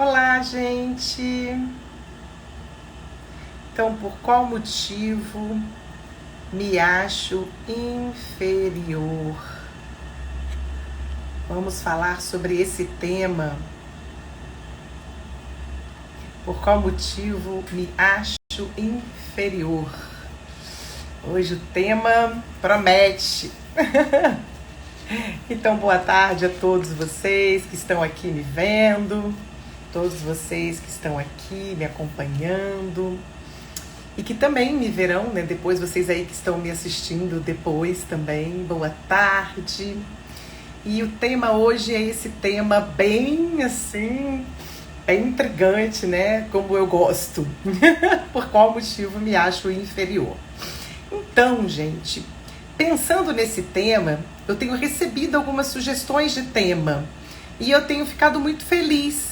Olá, gente! Então, por qual motivo me acho inferior? Vamos falar sobre esse tema. Por qual motivo me acho inferior? Hoje o tema promete. Então, boa tarde a todos vocês que estão aqui me vendo, todos vocês que estão aqui me acompanhando e que também me verão, né? Depois, vocês aí que estão me assistindo depois também, boa tarde. E o tema hoje é esse tema bem assim, bem intrigante, né? Como eu gosto. Por qual motivo me acho inferior? Então, gente, pensando nesse tema, eu tenho recebido algumas sugestões de tema e eu tenho ficado muito feliz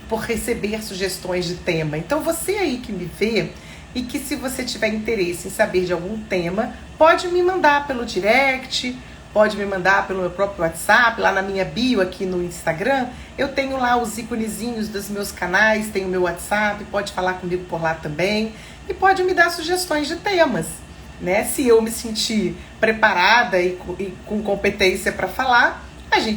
por receber sugestões de tema. Então, você aí que me vê e que, se você tiver interesse em saber de algum tema, pode me mandar pelo direct, pode me mandar pelo meu próprio WhatsApp, lá na minha bio aqui no Instagram. Eu tenho lá os íconezinhos dos meus canais, tenho o meu WhatsApp, pode falar comigo por lá também e pode me dar sugestões de temas. Né? Se eu me sentir preparada e com competência para falar,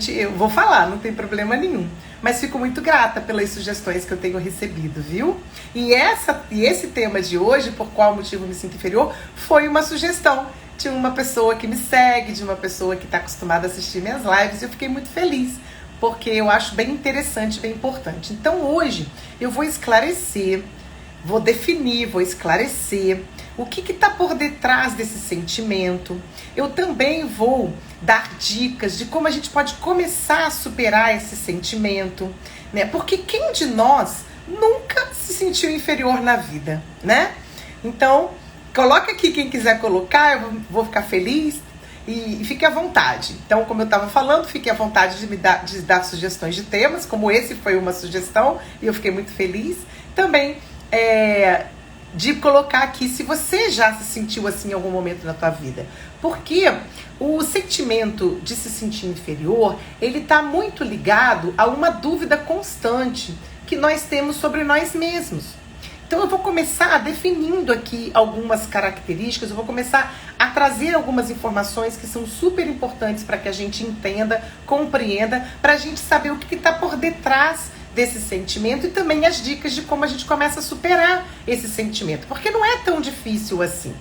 eu vou falar, não tem problema nenhum. Mas fico muito grata pelas sugestões que eu tenho recebido, viu? E esse tema de hoje, por qual motivo me sinto inferior, foi uma sugestão de uma pessoa que me segue, de uma pessoa que está acostumada a assistir minhas lives, e eu fiquei muito feliz, porque eu acho bem interessante, bem importante. Então hoje eu vou esclarecer, vou definir, vou esclarecer o que está por detrás desse sentimento. Eu também vou dar dicas de como a gente pode começar a superar esse sentimento, né? Porque quem de nós nunca se sentiu inferior na vida, né? Então, coloca aqui quem quiser colocar, eu vou ficar feliz e fique à vontade. Então, como eu estava falando, fique à vontade de dar sugestões de temas, como esse foi uma sugestão e eu fiquei muito feliz. Também de colocar aqui se você já se sentiu assim em algum momento na tua vida. Porque o sentimento de se sentir inferior, ele está muito ligado a uma dúvida constante que nós temos sobre nós mesmos. Então eu vou começar definindo aqui algumas características, eu vou começar a trazer algumas informações que são super importantes para que a gente entenda, compreenda, para a gente saber o que está por detrás desse sentimento e também as dicas de como a gente começa a superar esse sentimento, porque não é tão difícil assim,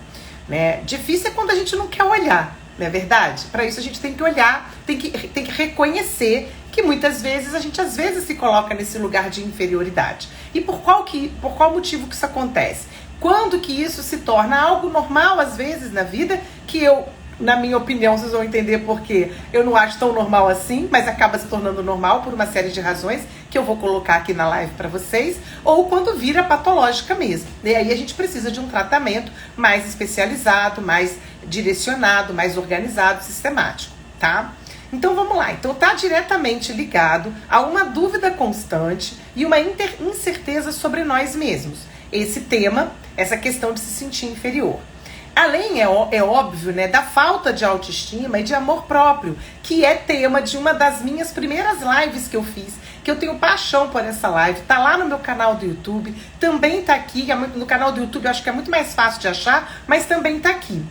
né? Difícil é quando a gente não quer olhar, não é verdade? Para isso a gente tem que olhar, tem que reconhecer que muitas vezes a gente se coloca nesse lugar de inferioridade. E por qual motivo que isso acontece? Quando que isso se torna algo normal às vezes na vida, que na minha opinião, vocês vão entender porque eu não acho tão normal assim, mas acaba se tornando normal por uma série de razões que eu vou colocar aqui na live para vocês, ou quando vira patológica mesmo. E aí a gente precisa de um tratamento mais especializado, mais direcionado, mais organizado, sistemático, tá? Então vamos lá. Então tá diretamente ligado a uma dúvida constante e uma incerteza sobre nós mesmos. Esse tema, essa questão de se sentir inferior. Além, é óbvio, né, da falta de autoestima e de amor próprio, que é tema de uma das minhas primeiras lives que eu fiz, que eu tenho paixão por essa live, tá lá no meu canal do YouTube, também tá aqui, no canal do YouTube eu acho que é muito mais fácil de achar, mas também tá aqui.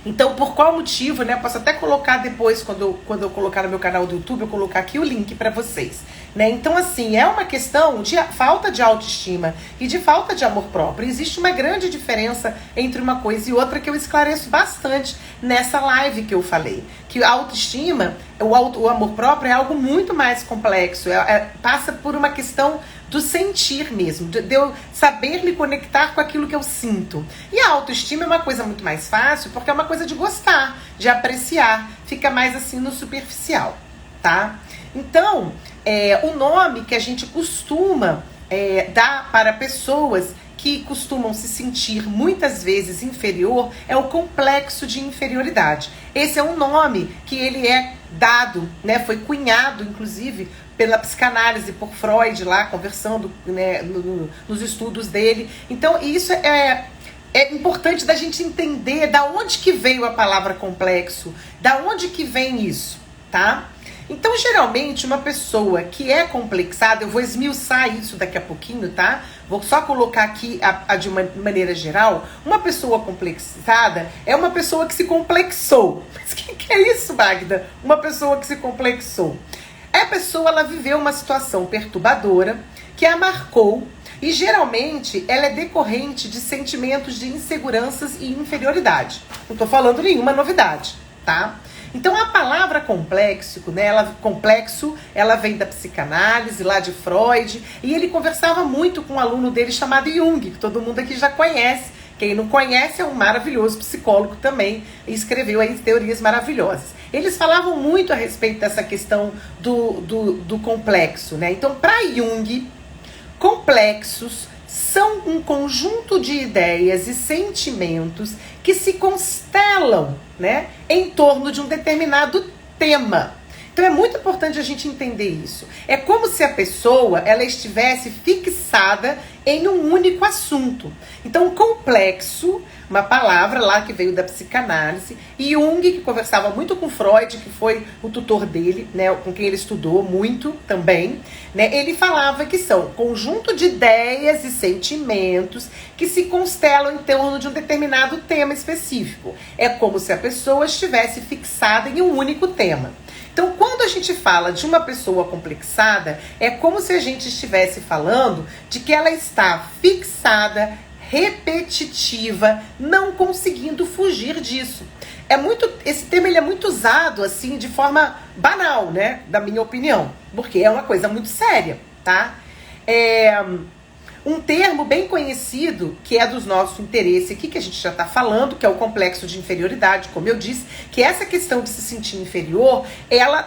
Então, por qual motivo, né? Posso até colocar depois, quando eu colocar no meu canal do YouTube, eu colocar aqui o link para vocês, né? Então, assim, é uma questão de falta de autoestima e de falta de amor próprio. Existe uma grande diferença entre uma coisa e outra que eu esclareço bastante nessa live que eu falei. Que a autoestima, o amor próprio é algo muito mais complexo, passa por uma questão do sentir mesmo, de eu saber me conectar com aquilo que eu sinto. E a autoestima é uma coisa muito mais fácil, porque é uma coisa de gostar, de apreciar, fica mais assim no superficial, tá? Então, o nome que a gente costuma dar para pessoas que costumam se sentir muitas vezes inferior é o complexo de inferioridade. Esse é um nome que ele é dado, né, foi cunhado, inclusive, pela psicanálise, por Freud lá, conversando, né, nos estudos dele. Então, isso é importante da gente entender da onde que veio a palavra complexo, da onde que vem isso, tá? Então, geralmente, uma pessoa que é complexada, eu vou esmiuçar isso daqui a pouquinho, tá? Vou só colocar aqui de uma maneira geral. Uma pessoa complexada é uma pessoa que se complexou. Mas o que é isso, Magda? Uma pessoa que se complexou. A pessoa, ela viveu uma situação perturbadora que a marcou e, geralmente, ela é decorrente de sentimentos de inseguranças e inferioridade. Não tô falando nenhuma novidade, tá? Então, a palavra complexo, né, ela vem da psicanálise, lá de Freud, e ele conversava muito com um aluno dele chamado Jung, que todo mundo aqui já conhece. Quem não conhece é um maravilhoso psicólogo também, e escreveu aí teorias maravilhosas. Eles falavam muito a respeito dessa questão do complexo, né? Então, para Jung, complexos são um conjunto de ideias e sentimentos que se constelam, né, em torno de um determinado tema. Então é muito importante a gente entender isso. É como se a pessoa ela estivesse fixada em um único assunto. Então, complexo, uma palavra lá que veio da psicanálise, e Jung, que conversava muito com Freud, que foi o tutor dele, né, com quem ele estudou muito também, né, ele falava que são conjunto de ideias e sentimentos que se constelam em torno de um determinado tema específico. É como se a pessoa estivesse fixada em um único tema. Então, quando a gente fala de uma pessoa complexada, é como se a gente estivesse falando de que ela está fixada, repetitiva, não conseguindo fugir disso. Esse termo ele é muito usado assim de forma banal, né? Da minha opinião, porque é uma coisa muito séria, tá? Um termo bem conhecido, que é dos nossos interesses aqui, que a gente já está falando, que é o complexo de inferioridade, como eu disse, que essa questão de se sentir inferior, ela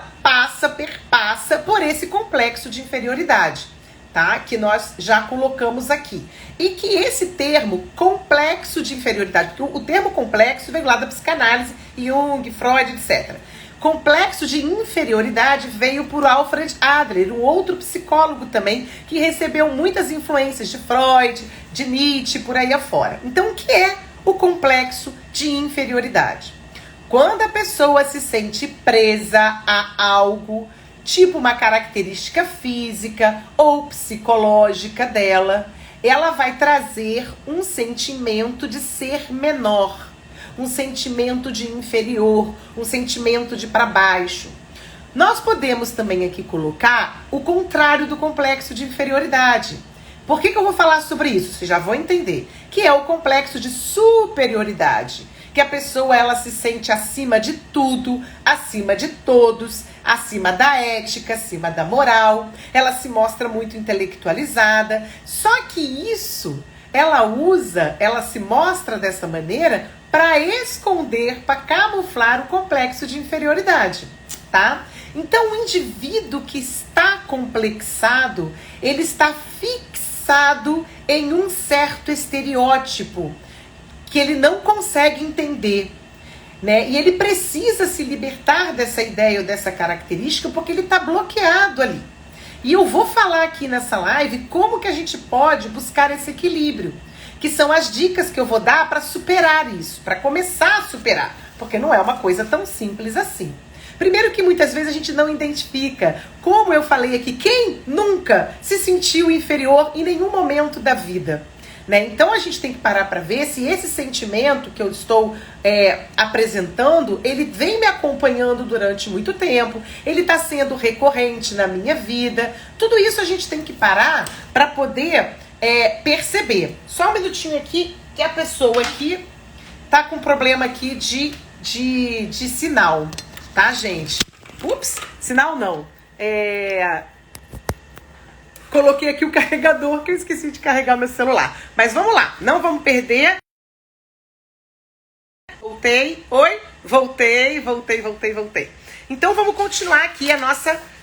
perpassa por esse complexo de inferioridade, tá? Que nós já colocamos aqui. E que esse termo, complexo de inferioridade, porque o termo complexo veio lá da psicanálise, Jung, Freud, etc. Complexo de inferioridade veio por Alfred Adler, um outro psicólogo também, que recebeu muitas influências de Freud, de Nietzsche, por aí afora. Então, o que é o complexo de inferioridade? Quando a pessoa se sente presa a algo, tipo uma característica física ou psicológica dela, ela vai trazer um sentimento de ser menor, um sentimento de inferior, um sentimento de para baixo. Nós podemos também aqui colocar o contrário do complexo de inferioridade. Por que eu vou falar sobre isso? Vocês já vão entender. Que é o complexo de superioridade. Que a pessoa ela se sente acima de tudo, acima de todos, acima da ética, acima da moral. Ela se mostra muito intelectualizada. Só que isso ela se mostra dessa maneira para esconder, para camuflar o complexo de inferioridade, tá? Então, o indivíduo que está complexado, ele está fixado em um certo estereótipo que ele não consegue entender, né? E ele precisa se libertar dessa ideia ou dessa característica porque ele está bloqueado ali. E eu vou falar aqui nessa live como que a gente pode buscar esse equilíbrio, que são as dicas que eu vou dar para superar isso, para começar a superar, porque não é uma coisa tão simples assim. Primeiro que muitas vezes a gente não identifica, como eu falei aqui, quem nunca se sentiu inferior em nenhum momento da vida, né? Então a gente tem que parar para ver se esse sentimento que eu estou apresentando, ele vem me acompanhando durante muito tempo, ele está sendo recorrente na minha vida. Tudo isso a gente tem que parar para poder perceber. Só um minutinho aqui, que a pessoa aqui tá com problema aqui de sinal, tá, gente? Ups, sinal não. Coloquei aqui o carregador, que eu esqueci de carregar meu celular. Mas vamos lá, não vamos perder. Voltei. Oi? Voltei. Então vamos continuar aqui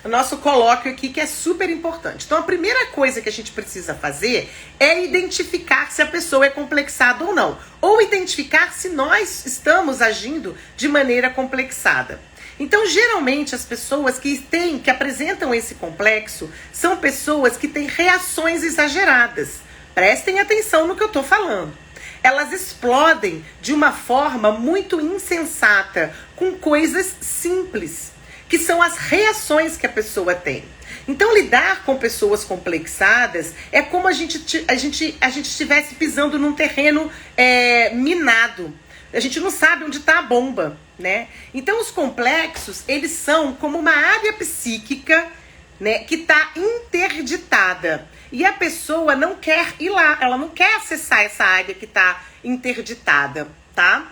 o nosso colóquio aqui, que é super importante. Então a primeira coisa que a gente precisa fazer é identificar se a pessoa é complexada ou não. Ou identificar se nós estamos agindo de maneira complexada. Então, geralmente, as pessoas que apresentam esse complexo são pessoas que têm reações exageradas. Prestem atenção no que eu estou falando. Elas explodem de uma forma muito insensata, com coisas simples. que são as reações que a pessoa tem. Então, lidar com pessoas complexadas é como a gente estivesse pisando num terreno minado. A gente não sabe onde está a bomba, né? Então, os complexos, eles são como uma área psíquica, né, que está interditada. E a pessoa não quer ir lá, ela não quer acessar essa área que está interditada, tá?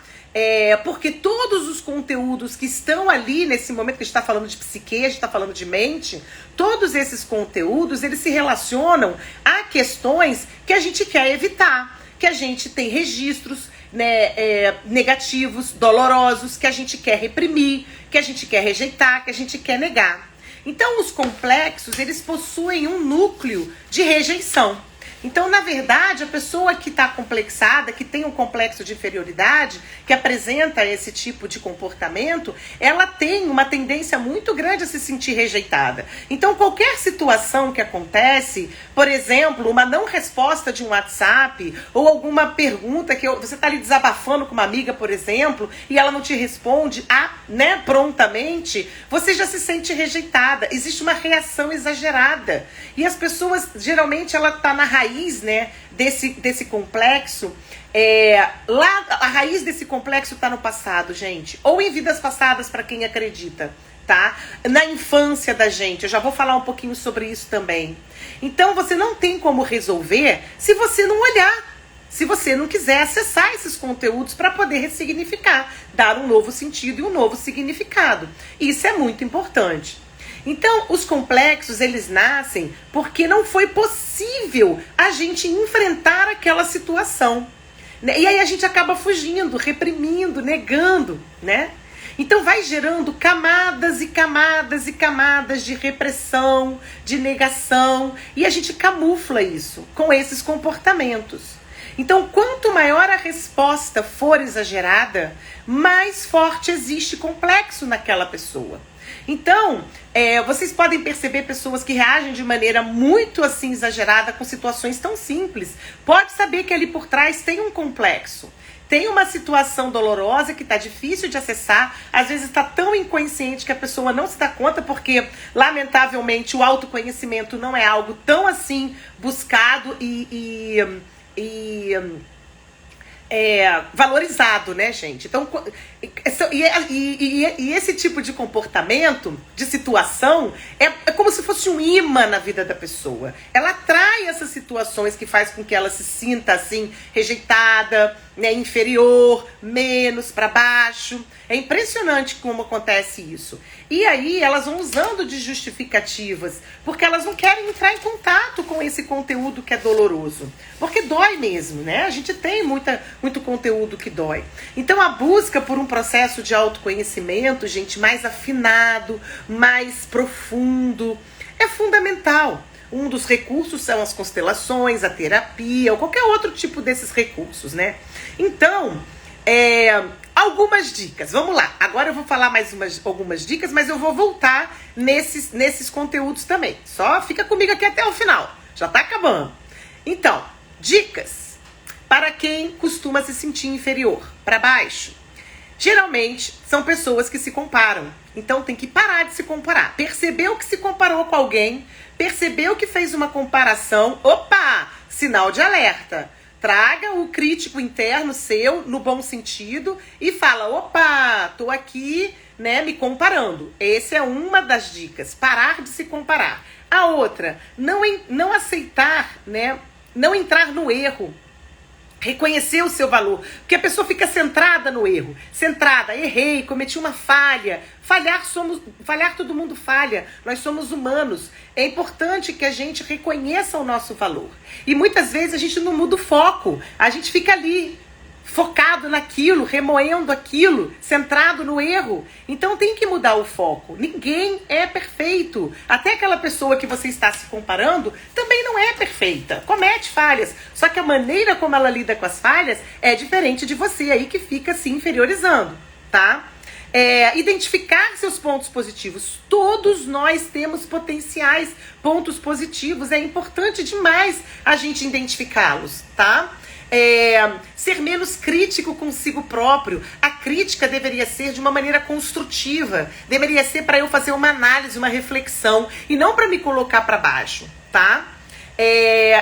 Porque todos os conteúdos que estão ali nesse momento que a gente está falando de psique, a gente está falando de mente, todos esses conteúdos, eles se relacionam a questões que a gente quer evitar, que a gente tem registros, né, negativos, dolorosos, que a gente quer reprimir, que a gente quer rejeitar, que a gente quer negar. Então, os complexos, eles possuem um núcleo de rejeição. Então, na verdade, a pessoa que está complexada, que tem um complexo de inferioridade, que apresenta esse tipo de comportamento, ela tem uma tendência muito grande a se sentir rejeitada. Então, qualquer situação que acontece, por exemplo, uma não resposta de um WhatsApp, ou alguma pergunta que você está ali desabafando com uma amiga, por exemplo, e ela não te responde prontamente, você já se sente rejeitada. Existe uma reação exagerada. E as pessoas, geralmente, ela está na raiz, né, desse complexo. Lá a raiz desse complexo está no passado, gente, ou em vidas passadas, para quem acredita, tá? Na infância da gente. Eu já vou falar um pouquinho sobre isso também. Então, você não tem como resolver se você não olhar, se você não quiser acessar esses conteúdos para poder ressignificar, dar um novo sentido e um novo significado. Isso é muito importante. Então, os complexos, eles nascem porque não foi possível a gente enfrentar aquela situação. Né? E aí a gente acaba fugindo, reprimindo, negando, né? Então vai gerando camadas e camadas e camadas de repressão, de negação, e a gente camufla isso com esses comportamentos. Então, quanto maior a resposta for exagerada, mais forte existe complexo naquela pessoa. Então, vocês podem perceber pessoas que reagem de maneira muito assim exagerada com situações tão simples. Pode saber que ali por trás tem um complexo. Tem uma situação dolorosa que está difícil de acessar. Às vezes está tão inconsciente que a pessoa não se dá conta, porque, lamentavelmente, o autoconhecimento não é algo tão assim buscado e valorizado, né, gente? Então, e esse tipo de comportamento, de situação, é como se fosse um imã na vida da pessoa. Ela atrai essas situações que faz com que ela se sinta assim, rejeitada, né, inferior, menos, para baixo. É impressionante como acontece isso. E aí elas vão usando de justificativas, porque elas não querem entrar em contato com esse conteúdo que é doloroso. Porque dói mesmo, né? A gente tem muito conteúdo que dói. Então a busca por um processo de autoconhecimento, gente, mais afinado, mais profundo, é fundamental. Um dos recursos são as constelações, a terapia, ou qualquer outro tipo desses recursos, né? Então, algumas dicas. Vamos lá. Agora eu vou falar algumas dicas, mas eu vou voltar nesses conteúdos também. Só fica comigo aqui até o final. Já tá acabando. Então, dicas para quem costuma se sentir inferior, para baixo. Geralmente, são pessoas que se comparam. Então, tem que parar de se comparar. Percebeu que se comparou com alguém, percebeu que fez uma comparação. Opa! Sinal de alerta. Traga o crítico interno seu, no bom sentido, e fala, opa, tô aqui, né, me comparando. Essa é uma das dicas, parar de se comparar. A outra, não aceitar, né, não entrar no erro. Reconhecer o seu valor, porque a pessoa fica centrada no erro, centrada, errei, cometi uma falha. Falhar todo mundo falha, nós somos humanos. É importante que a gente reconheça o nosso valor. E muitas vezes a gente não muda o foco, a gente fica ali, focado naquilo, remoendo aquilo, centrado no erro. Então tem que mudar o foco. Ninguém é perfeito. Até aquela pessoa que você está se comparando também não é perfeita. Comete falhas. Só que a maneira como ela lida com as falhas é diferente de você aí que fica se inferiorizando, tá? Identificar seus pontos positivos. Todos nós temos potenciais pontos positivos. É importante demais a gente identificá-los, tá? Ser menos crítico consigo próprio. A crítica deveria ser de uma maneira construtiva, deveria ser para eu fazer uma análise, uma reflexão, e não para me colocar para baixo, tá?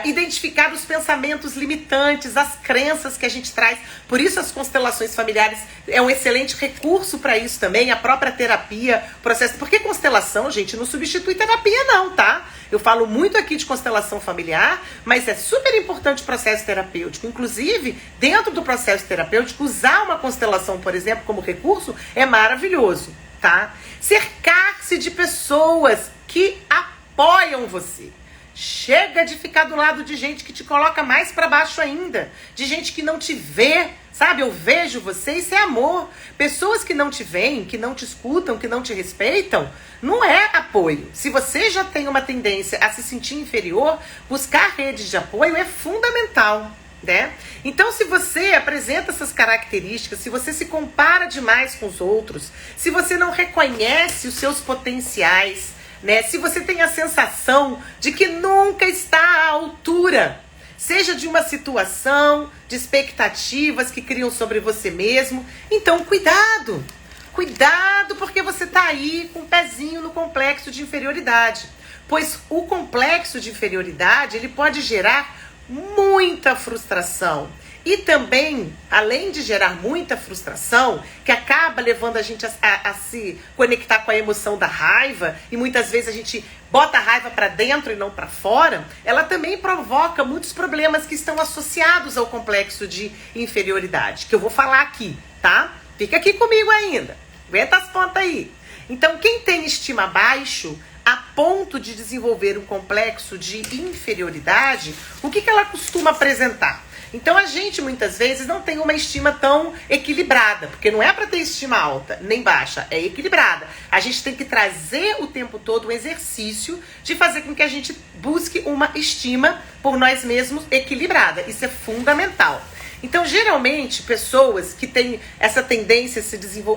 Identificar os pensamentos limitantes, as crenças que a gente traz. Por isso as constelações familiares é um excelente recurso para isso também, a própria terapia, processo. Porque constelação, gente, não substitui terapia não, tá? Eu falo muito aqui de constelação familiar, mas é super importante o processo terapêutico. Inclusive, dentro do processo terapêutico, usar uma constelação, por exemplo, como recurso, é maravilhoso, tá? Cercar-se de pessoas que apoiam você. Chega de ficar do lado de gente que te coloca mais pra baixo ainda. De gente que não te vê, sabe? Eu vejo você, isso é amor. Pessoas que não te veem, que não te escutam, que não te respeitam, não é apoio. Se você já tem uma tendência a se sentir inferior, buscar redes de apoio é fundamental, né? Então, se você apresenta essas características, se você se compara demais com os outros, se você não reconhece os seus potenciais, né? Se você tem a sensação de que nunca está à altura, seja de uma situação, de expectativas que criam sobre você mesmo, então cuidado, cuidado, porque você está aí com o pezinho no complexo de inferioridade, pois o complexo de inferioridade ele pode gerar muita frustração. E também, além de gerar muita frustração, que acaba levando a gente a se conectar com a emoção da raiva, e muitas vezes a gente bota a raiva para dentro e não para fora, ela também provoca muitos problemas que estão associados ao complexo de inferioridade, que eu vou falar aqui, tá? Fica aqui comigo ainda, aguenta as pontas aí. Então, quem tem estima baixo, a ponto de desenvolver um complexo de inferioridade, o que ela costuma apresentar? Então a gente muitas vezes não tem uma estima tão equilibrada, porque não é para ter estima alta nem baixa, é equilibrada. A gente tem que trazer o tempo todo o exercício de fazer com que a gente busque uma estima por nós mesmos equilibrada. Isso é fundamental. Então, geralmente, pessoas que têm essa tendência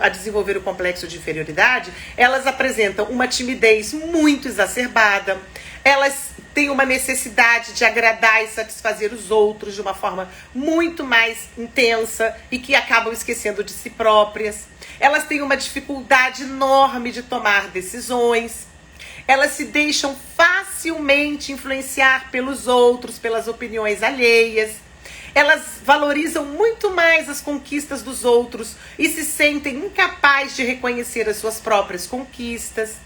a desenvolver o complexo de inferioridade, elas apresentam uma timidez muito exacerbada, elas têm uma necessidade de agradar e satisfazer os outros de uma forma muito mais intensa e que acabam esquecendo de si próprias. Elas têm uma dificuldade enorme de tomar decisões. Elas se deixam facilmente influenciar pelos outros, pelas opiniões alheias. Elas valorizam muito mais as conquistas dos outros e se sentem incapazes de reconhecer as suas próprias conquistas.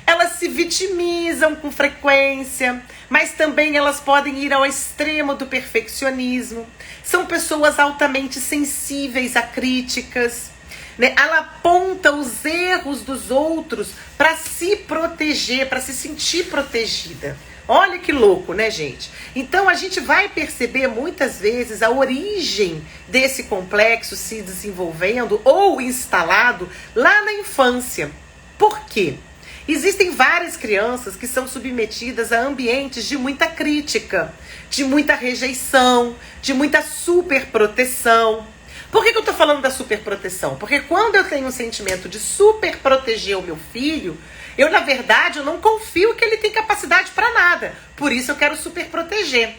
Elas se vitimizam com frequência, mas também elas podem ir ao extremo do perfeccionismo. São pessoas altamente sensíveis a críticas, né? Ela aponta os erros dos outros para se proteger, para se sentir protegida. Olha que louco, né, gente? Então a gente vai perceber muitas vezes a origem desse complexo se desenvolvendo ou instalado lá na infância. Por quê? Existem várias crianças que são submetidas a ambientes de muita crítica, de muita rejeição, de muita superproteção. Por que eu tô falando da superproteção? Porque quando eu tenho um sentimento de superproteger o meu filho, eu, na verdade, eu não confio que ele tem capacidade para nada. Por isso eu quero superproteger,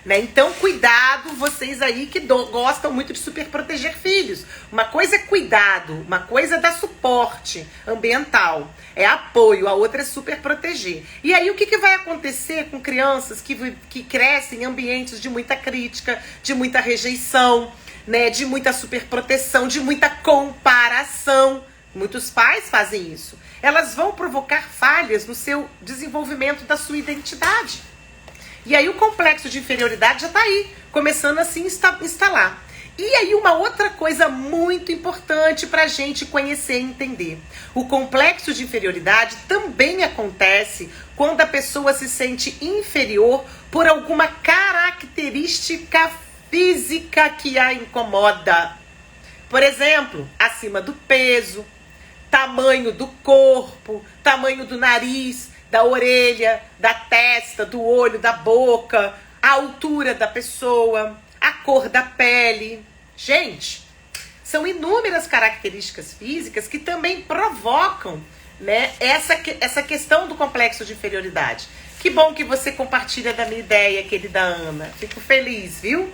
né? Então, cuidado, vocês aí que gostam muito de superproteger filhos. Uma coisa é cuidado, uma coisa é dar suporte ambiental, é apoio, a outra é superproteger. E aí, o que vai acontecer com crianças que crescem em ambientes de muita crítica, de muita rejeição, né? De muita superproteção, de muita comparação? Muitos pais fazem isso. Elas vão provocar falhas no seu desenvolvimento da sua identidade. E aí o complexo de inferioridade já está aí, começando a se instalar. E aí uma outra coisa muito importante para a gente conhecer e entender. O complexo de inferioridade também acontece quando a pessoa se sente inferior por alguma característica física que a incomoda. Por exemplo, acima do peso, tamanho do corpo, tamanho do nariz, da orelha, da testa, do olho, da boca, a altura da pessoa, a cor da pele. Gente, são inúmeras características físicas que também provocam, né, essa questão do complexo de inferioridade. Que bom que você compartilha da minha ideia, querida Ana. Fico feliz, viu?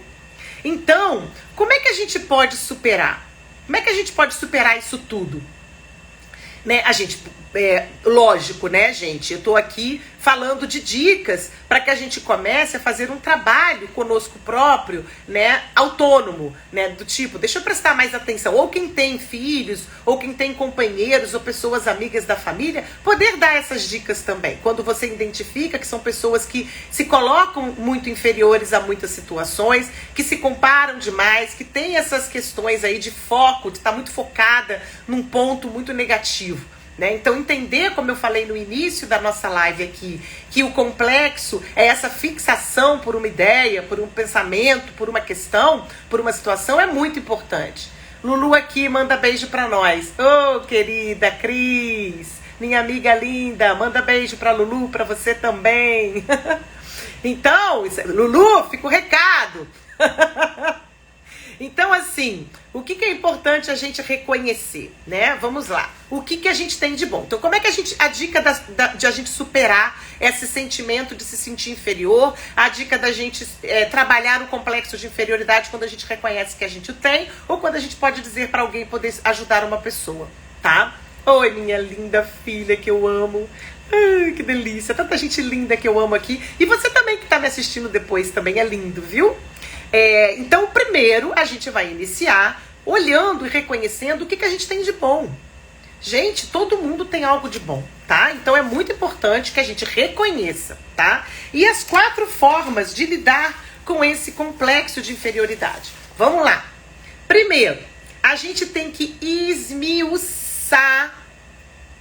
Então, como é que a gente pode superar? Como é que a gente pode superar isso tudo? Né? A gente, lógico, né, gente? Eu tô aqui falando de dicas para que a gente comece a fazer um trabalho conosco próprio, né, autônomo, né, do tipo, deixa eu prestar mais atenção, ou quem tem filhos, ou quem tem companheiros, ou pessoas amigas da família, poder dar essas dicas também, quando você identifica que são pessoas que se colocam muito inferiores a muitas situações, que se comparam demais, que tem essas questões aí de foco, de estar muito focada num ponto muito negativo. Né? Então entender, como eu falei no início da nossa live aqui, que o complexo é essa fixação por uma ideia, por um pensamento, por uma questão, por uma situação, é muito importante. Lulu aqui manda beijo pra nós. Ô, querida Cris, minha amiga linda, manda beijo pra Lulu, pra você também. Então, Lulu, fica o recado. Então, assim, o que é importante a gente reconhecer, né? Vamos lá. O que a gente tem de bom? Então, como é que a dica de a gente superar esse sentimento de se sentir inferior, a dica da gente trabalhar o complexo de inferioridade quando a gente reconhece que a gente o tem, ou quando a gente pode dizer para alguém poder ajudar uma pessoa, tá? Oi, minha linda filha que eu amo. Ai, que delícia. Tanta gente linda que eu amo aqui. E você também que tá me assistindo depois também é lindo, viu? Então, primeiro, a gente vai iniciar olhando e reconhecendo o que a gente tem de bom. Gente, todo mundo tem algo de bom, tá? Então, é muito importante que a gente reconheça, tá? E as 4 formas de lidar com esse complexo de inferioridade. Vamos lá. Primeiro, a gente tem que esmiuçar,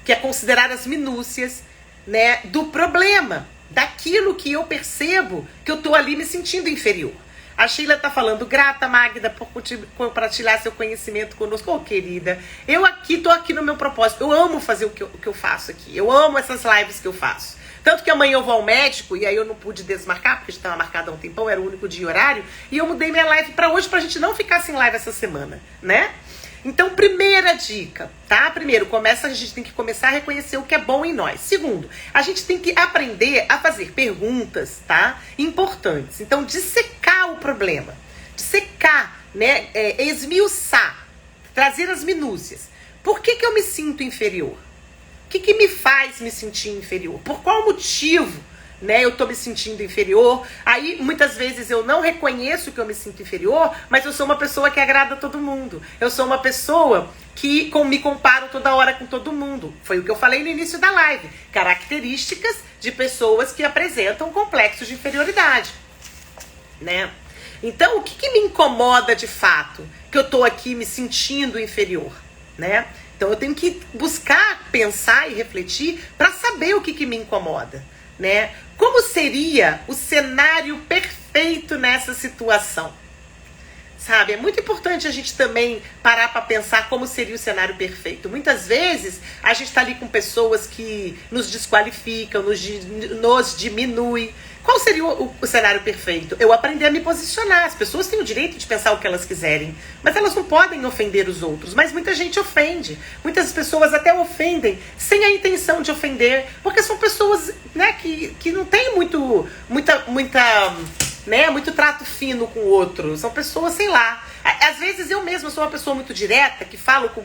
que é considerar as minúcias, né, do problema, daquilo que eu percebo que eu tô ali me sentindo inferior. A Sheila tá falando, grata, Magda, por compartilhar seu conhecimento conosco. Ô, querida, eu tô aqui no meu propósito. Eu amo fazer o que eu faço aqui. Eu amo essas lives que eu faço. Tanto que amanhã eu vou ao médico, e aí eu não pude desmarcar, porque já estava marcado há um tempão, era o único dia e horário, e eu mudei minha live pra hoje, pra gente não ficar sem live essa semana, né? Então, primeira dica, tá? Primeiro, a gente tem que começar a reconhecer o que é bom em nós. Segundo, a gente tem que aprender a fazer perguntas, tá? Importantes. Então, dissecar o problema. Dissecar, né? Esmiuçar. Trazer as minúcias. Por que eu me sinto inferior? O que me faz me sentir inferior? Por qual motivo, né, eu tô me sentindo inferior? Aí, muitas vezes, eu não reconheço que eu me sinto inferior, mas eu sou uma pessoa que agrada a todo mundo. Eu sou uma pessoa que me comparo toda hora com todo mundo. Foi o que eu falei no início da live. Características de pessoas que apresentam complexos de inferioridade, né? Então, o que me incomoda de fato? Que eu tô aqui me sentindo inferior, né? Então, eu tenho que buscar, pensar e refletir para saber o que me incomoda, né? Como seria o cenário perfeito nessa situação? Sabe, é muito importante a gente também parar para pensar como seria o cenário perfeito. Muitas vezes a gente está ali com pessoas que nos desqualificam, nos diminuem. Qual seria o cenário perfeito? Eu aprender a me posicionar. As pessoas têm o direito de pensar o que elas quiserem, mas elas não podem ofender os outros. Mas muita gente ofende. Muitas pessoas até ofendem sem a intenção de ofender, porque são pessoas, né, que não têm muito trato fino com o outro. São pessoas, sei lá. Às vezes eu mesma sou uma pessoa muito direta, que falo com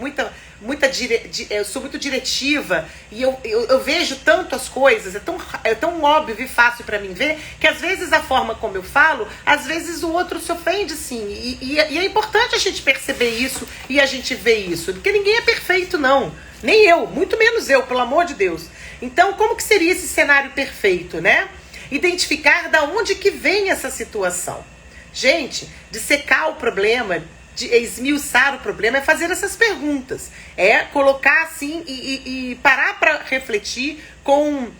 eu sou muito diretiva, e eu vejo tanto as coisas, é tão óbvio e fácil pra mim ver, que às vezes a forma como eu falo, às vezes o outro se ofende, sim. E é importante a gente perceber isso e a gente ver isso, porque ninguém é perfeito, não. Nem eu, muito menos eu, pelo amor de Deus. Então, como que seria esse cenário perfeito, né? Identificar da onde que vem essa situação. Gente, dissecar o problema, de esmiuçar o problema, é fazer essas perguntas. É colocar assim e parar para refletir com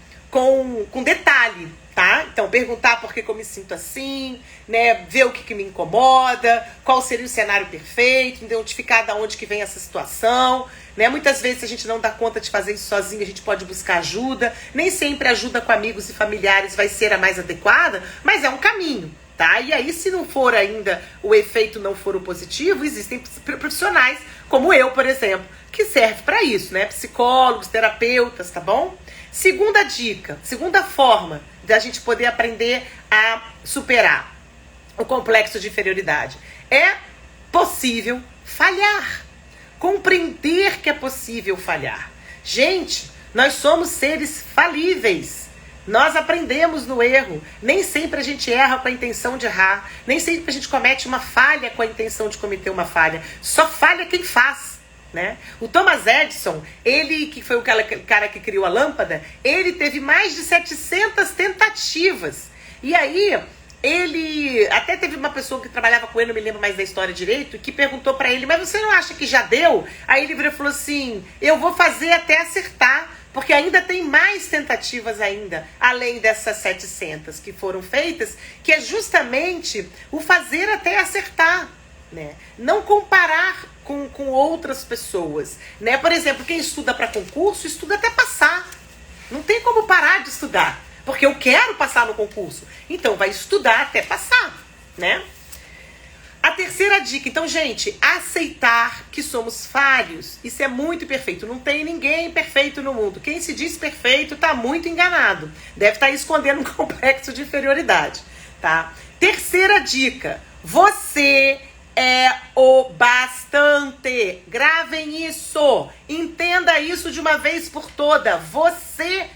detalhe, tá? Então, perguntar por que eu me sinto assim, né? Ver o que me incomoda, qual seria o cenário perfeito, identificar da onde que vem essa situação, né? Muitas vezes, se a gente não dá conta de fazer isso sozinho, a gente pode buscar ajuda. Nem sempre ajuda com amigos e familiares vai ser a mais adequada, mas é um caminho, tá? E aí, se não for ainda, o efeito não for o positivo, existem profissionais, como eu, por exemplo, que serve para isso, né? Psicólogos, terapeutas, tá bom? Segunda dica, segunda forma da gente poder aprender a superar o complexo de inferioridade. É possível falhar. compreender que é possível falhar. Gente, nós somos seres falíveis. Nós aprendemos no erro. Nem sempre a gente erra com a intenção de errar. Nem sempre a gente comete uma falha com a intenção de cometer uma falha. Só falha quem faz, né? O Thomas Edison, ele que foi o cara que criou a lâmpada, ele teve mais de 700 tentativas. E aí, ele até teve uma pessoa que trabalhava com ele, não me lembro mais da história direito, que perguntou pra ele, mas você não acha que já deu? Aí ele virou e falou assim, eu vou fazer até acertar, porque ainda tem mais tentativas ainda, além dessas 700 que foram feitas, que é justamente o fazer até acertar, né? Não comparar com outras pessoas, né? Por exemplo, quem estuda para concurso, estuda até passar. Não tem como parar de estudar, porque eu quero passar no concurso. Então, vai estudar até passar, né? A terceira dica, então, gente, aceitar que somos falhos. Isso é muito perfeito. Não tem ninguém perfeito no mundo. Quem se diz perfeito está muito enganado. Deve estar escondendo um complexo de inferioridade, tá? Terceira dica, você é o bastante. Gravem isso. Entenda isso de uma vez por toda. Você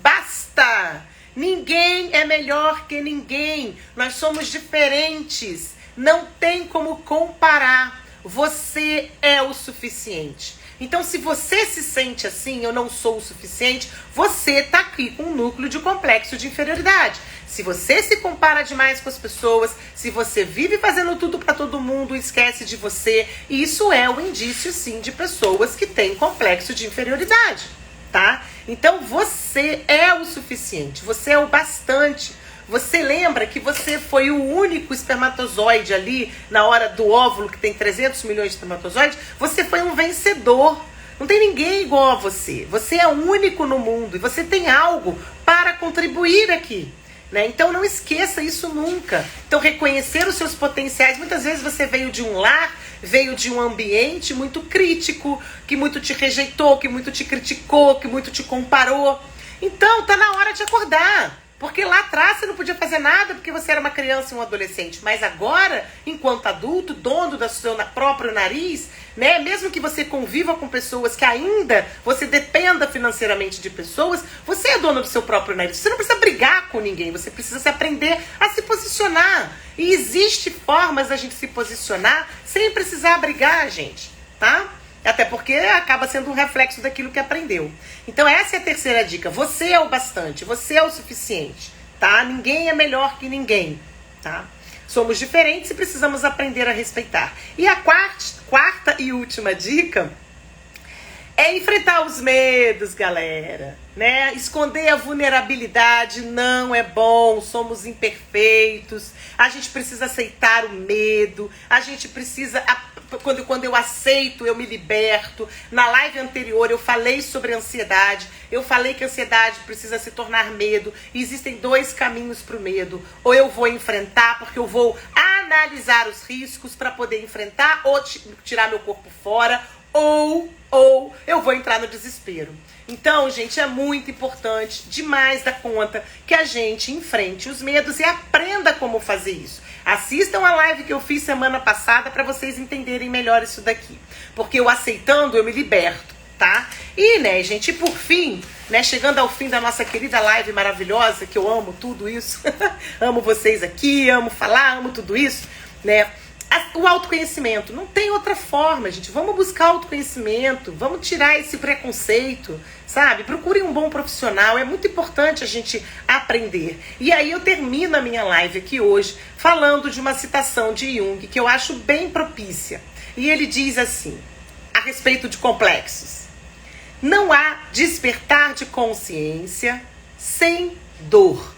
basta. Ninguém é melhor que ninguém. Nós somos diferentes. Não tem como comparar. Você é o suficiente. Então, se você se sente assim, eu não sou o suficiente, você tá aqui com um núcleo de complexo de inferioridade. Se você se compara demais com as pessoas, se você vive fazendo tudo para todo mundo, esquece de você, isso é um indício, sim, de pessoas que têm complexo de inferioridade, tá? Então, você é o suficiente, você é o bastante. Você lembra que você foi o único espermatozoide ali, na hora do óvulo, que tem 300 milhões de espermatozoides? Você foi um vencedor. Não tem ninguém igual a você. Você é único no mundo e você tem algo para contribuir aqui, né? Então não esqueça isso nunca. Então reconhecer os seus potenciais. Muitas vezes você veio de um lar, veio de um ambiente muito crítico, que muito te rejeitou, que muito te criticou, que muito te comparou. Então tá na hora de acordar. Porque lá atrás você não podia fazer nada porque você era uma criança e um adolescente. Mas agora, enquanto adulto, dono do seu próprio nariz, né? Mesmo que você conviva com pessoas que ainda você dependa financeiramente de pessoas, você é dono do seu próprio nariz. Você não precisa brigar com ninguém, você precisa se aprender a se posicionar. E existe formas da gente se posicionar sem precisar brigar, gente, tá? Até porque acaba sendo um reflexo daquilo que aprendeu. Então essa é a terceira dica. Você é o bastante, você é o suficiente, tá? Ninguém é melhor que ninguém, tá? Somos diferentes e precisamos aprender a respeitar. E a quarta e última dica é enfrentar os medos, galera, né? Esconder a vulnerabilidade não é bom, somos imperfeitos, a gente precisa aceitar o medo, a gente precisa... Quando eu aceito, eu me liberto. Na live anterior eu falei sobre ansiedade. Eu falei que a ansiedade precisa se tornar medo. E existem dois caminhos para o medo. Ou eu vou enfrentar, porque eu vou analisar os riscos para poder enfrentar ou tirar meu corpo fora. Ou eu vou entrar no desespero. Então, gente, é muito importante, demais da conta, que a gente enfrente os medos e aprenda como fazer isso. Assistam a live que eu fiz semana passada para vocês entenderem melhor isso daqui. Porque eu aceitando, eu me liberto, tá? E, né, gente, por fim, né, chegando ao fim da nossa querida live maravilhosa, que eu amo tudo isso, amo vocês aqui, amo falar, amo tudo isso, né? O autoconhecimento, não tem outra forma, gente. Vamos buscar autoconhecimento, vamos tirar esse preconceito, sabe? Procurem um bom profissional, é muito importante a gente aprender. E aí eu termino a minha live aqui hoje falando de uma citação de Jung que eu acho bem propícia. E ele diz assim, a respeito de complexos: não há despertar de consciência sem dor.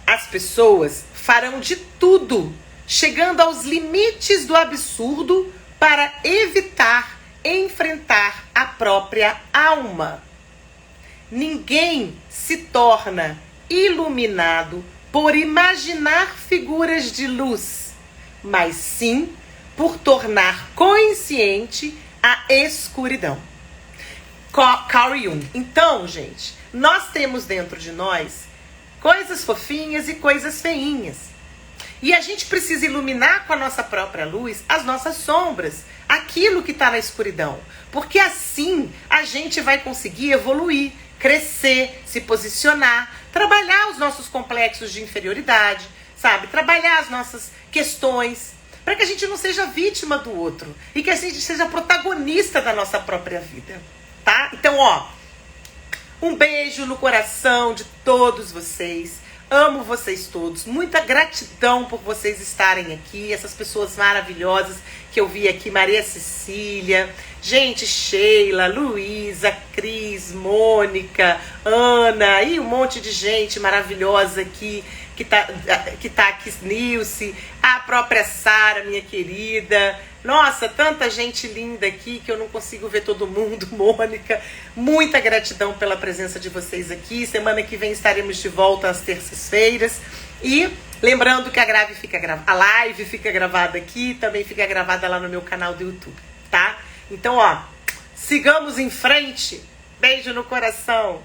As pessoas farão de tudo, chegando aos limites do absurdo, para evitar enfrentar a própria alma. Ninguém se torna iluminado por imaginar figuras de luz, mas sim por tornar consciente a escuridão. Carl Jung. Então, gente, nós temos dentro de nós coisas fofinhas e coisas feinhas. E a gente precisa iluminar com a nossa própria luz as nossas sombras, aquilo que está na escuridão. Porque assim a gente vai conseguir evoluir, crescer, se posicionar, trabalhar os nossos complexos de inferioridade, sabe? Trabalhar as nossas questões, para que a gente não seja vítima do outro e que a gente seja protagonista da nossa própria vida, tá? Então, ó, um beijo no coração de todos vocês. Amo vocês todos. Muita gratidão por vocês estarem aqui. Essas pessoas maravilhosas que eu vi aqui. Maria Cecília, gente, Sheila, Luísa, Cris, Mônica, Ana e um monte de gente maravilhosa aqui que tá aqui, Nilce, a própria Sara, minha querida. Nossa, tanta gente linda aqui que eu não consigo ver todo mundo. Mônica, muita gratidão pela presença de vocês aqui. Semana que vem estaremos de volta às terças-feiras. E lembrando que a live fica gravada aqui, também fica gravada lá no meu canal do YouTube, tá? Então, ó, sigamos em frente. Beijo no coração.